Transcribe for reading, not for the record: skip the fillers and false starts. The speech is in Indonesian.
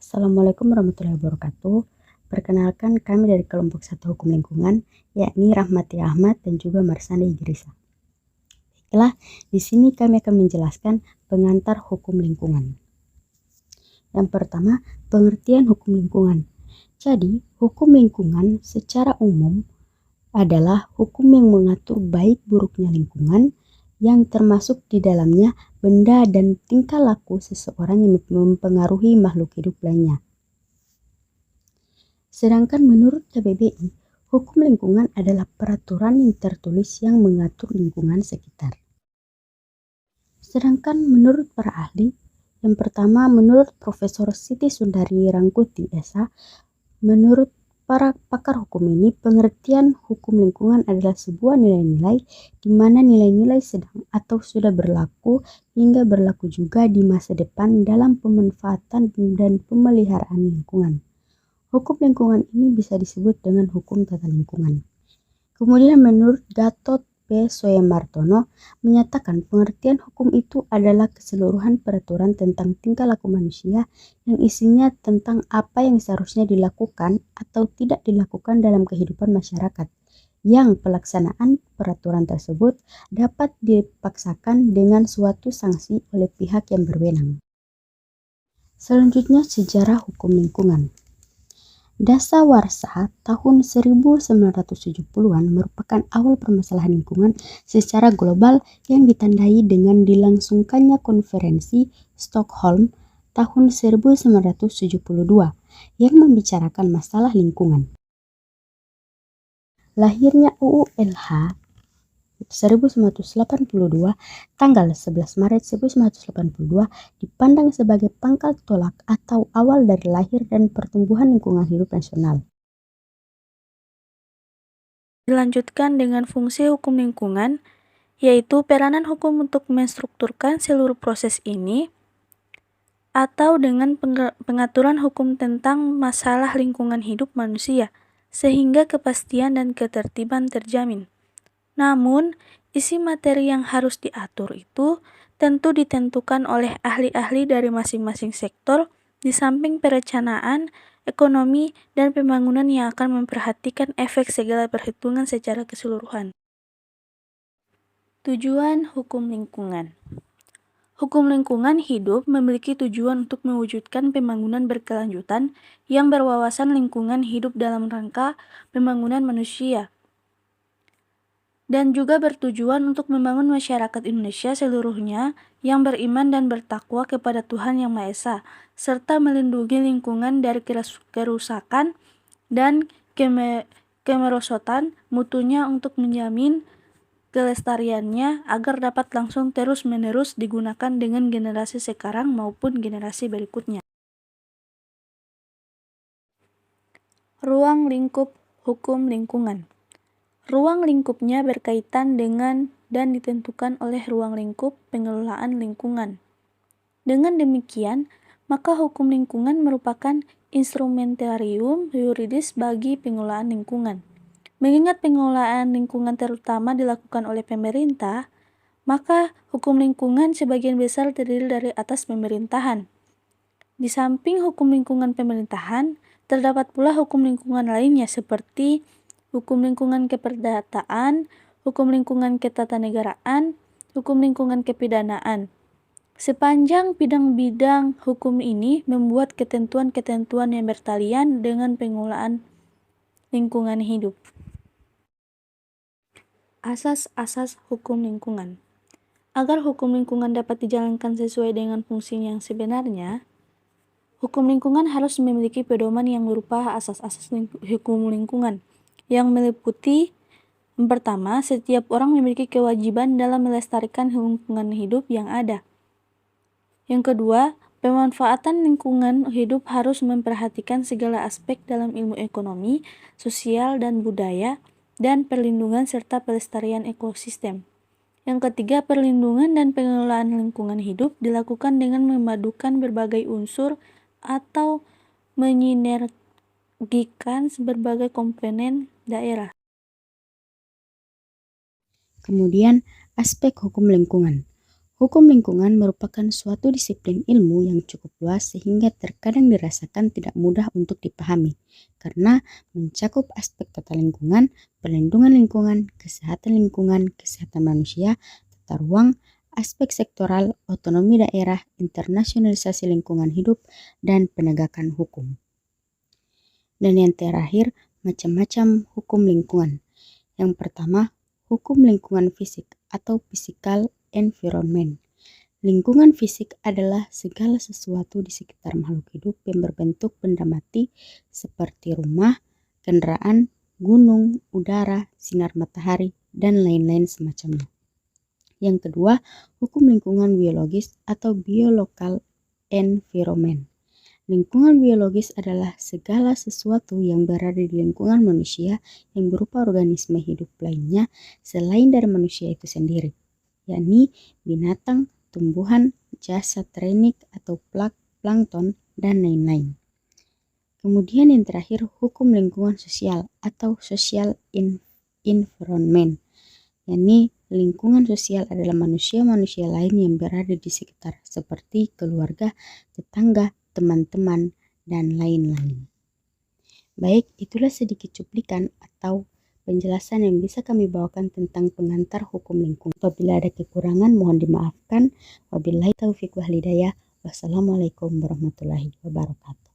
Assalamualaikum warahmatullahi wabarakatuh. Perkenalkan kami dari kelompok 1 Hukum Lingkungan, yakni Rahmati Ahmad dan juga Marsanda Idrisa. Baiklah, di sini kami akan menjelaskan pengantar hukum lingkungan. Yang pertama, pengertian hukum lingkungan. Jadi, hukum lingkungan secara umum adalah hukum yang mengatur baik buruknya lingkungan yang termasuk di dalamnya benda dan tingkah laku seseorang yang mempengaruhi makhluk hidup lainnya. Sedangkan menurut KBBI, hukum lingkungan adalah peraturan yang tertulis yang mengatur lingkungan sekitar. Sedangkan menurut para ahli, yang pertama menurut Profesor Siti Sundari Rangkuti SA, menurut para pakar hukum ini, pengertian hukum lingkungan adalah sebuah nilai-nilai di mana nilai-nilai sedang atau sudah berlaku hingga berlaku juga di masa depan dalam pemanfaatan dan pemeliharaan lingkungan. Hukum lingkungan ini bisa disebut dengan hukum tata lingkungan. Kemudian menurut Gatot P. Soemartono menyatakan pengertian hukum itu adalah keseluruhan peraturan tentang tingkah laku manusia yang isinya tentang apa yang seharusnya dilakukan atau tidak dilakukan dalam kehidupan masyarakat, yang pelaksanaan peraturan tersebut dapat dipaksakan dengan suatu sanksi oleh pihak yang berwenang. Selanjutnya, sejarah hukum lingkungan. Dasawarsa tahun 1970-an merupakan awal permasalahan lingkungan secara global yang ditandai dengan dilangsungkannya konferensi Stockholm tahun 1972 yang membicarakan masalah lingkungan. Lahirnya UU LH 1982 tanggal 11 Maret 1982 dipandang sebagai pangkal tolak atau awal dari lahir dan pertumbuhan lingkungan hidup nasional. Dilanjutkan dengan fungsi hukum lingkungan, yaitu peranan hukum untuk menstrukturkan seluruh proses ini, atau dengan pengaturan hukum tentang masalah lingkungan hidup manusia, sehingga kepastian dan ketertiban terjamin. Namun, isi materi yang harus diatur itu tentu ditentukan oleh ahli-ahli dari masing-masing sektor, di samping perencanaan, ekonomi, dan pembangunan yang akan memperhatikan efek segala perhitungan secara keseluruhan. Tujuan hukum lingkungan. Hukum lingkungan hidup memiliki tujuan untuk mewujudkan pembangunan berkelanjutan yang berwawasan lingkungan hidup dalam rangka pembangunan manusia, dan juga bertujuan untuk membangun masyarakat Indonesia seluruhnya yang beriman dan bertakwa kepada Tuhan Yang Maha Esa, serta melindungi lingkungan dari kerusakan dan kemerosotan mutunya untuk menjamin kelestariannya agar dapat langsung terus-menerus digunakan dengan generasi sekarang maupun generasi berikutnya. Ruang lingkup hukum lingkungan. Ruang lingkupnya berkaitan dengan dan ditentukan oleh ruang lingkup pengelolaan lingkungan. Dengan demikian, maka hukum lingkungan merupakan instrumentarium yuridis bagi pengelolaan lingkungan. Mengingat pengelolaan lingkungan terutama dilakukan oleh pemerintah, maka hukum lingkungan sebagian besar terdiri dari atas pemerintahan. Di samping hukum lingkungan pemerintahan, terdapat pula hukum lingkungan lainnya seperti hukum lingkungan keperdataan, hukum lingkungan ketatanegaraan, hukum lingkungan kepidanaan. Sepanjang bidang-bidang hukum ini membuat ketentuan-ketentuan yang bertalian dengan pengelolaan lingkungan hidup. Asas-asas hukum lingkungan. Agar hukum lingkungan dapat dijalankan sesuai dengan fungsinya yang sebenarnya, hukum lingkungan harus memiliki pedoman yang berupa asas-asas hukum lingkungan, yang meliputi yang pertama, setiap orang memiliki kewajiban dalam melestarikan lingkungan hidup yang ada. Yang kedua, pemanfaatan lingkungan hidup harus memperhatikan segala aspek dalam ilmu ekonomi, sosial, dan budaya, dan perlindungan serta pelestarian ekosistem. Yang ketiga, perlindungan dan pengelolaan lingkungan hidup dilakukan dengan memadukan berbagai unsur atau menyinergikan berbagai komponen daerah. Kemudian, aspek hukum lingkungan. Hukum lingkungan merupakan suatu disiplin ilmu yang cukup luas sehingga terkadang dirasakan tidak mudah untuk dipahami karena mencakup aspek tata lingkungan, perlindungan lingkungan, kesehatan manusia, tata ruang, aspek sektoral, otonomi daerah, internasionalisasi lingkungan hidup, dan penegakan hukum. Dan yang terakhir, macam-macam hukum lingkungan. Yang pertama, hukum lingkungan fisik atau physical environment. Lingkungan fisik adalah segala sesuatu di sekitar makhluk hidup yang berbentuk benda mati seperti rumah, kendaraan, gunung, udara, sinar matahari, dan lain-lain semacamnya. Yang kedua, hukum lingkungan biologis atau biological environment. Lingkungan biologis adalah segala sesuatu yang berada di lingkungan manusia yang berupa organisme hidup lainnya selain dari manusia itu sendiri, yakni binatang, tumbuhan, jasad renik atau plankton, dan lain-lain. Kemudian yang terakhir, hukum lingkungan sosial atau social environment, yakni lingkungan sosial adalah manusia-manusia lain yang berada di sekitar seperti keluarga, tetangga, teman-teman, dan lain-lain. Baik, itulah sedikit cuplikan atau penjelasan yang bisa kami bawakan tentang pengantar hukum lingkungan. Apabila ada kekurangan mohon dimaafkan. Wabillahi taufiq wal hidayah. Wassalamualaikum warahmatullahi wabarakatuh.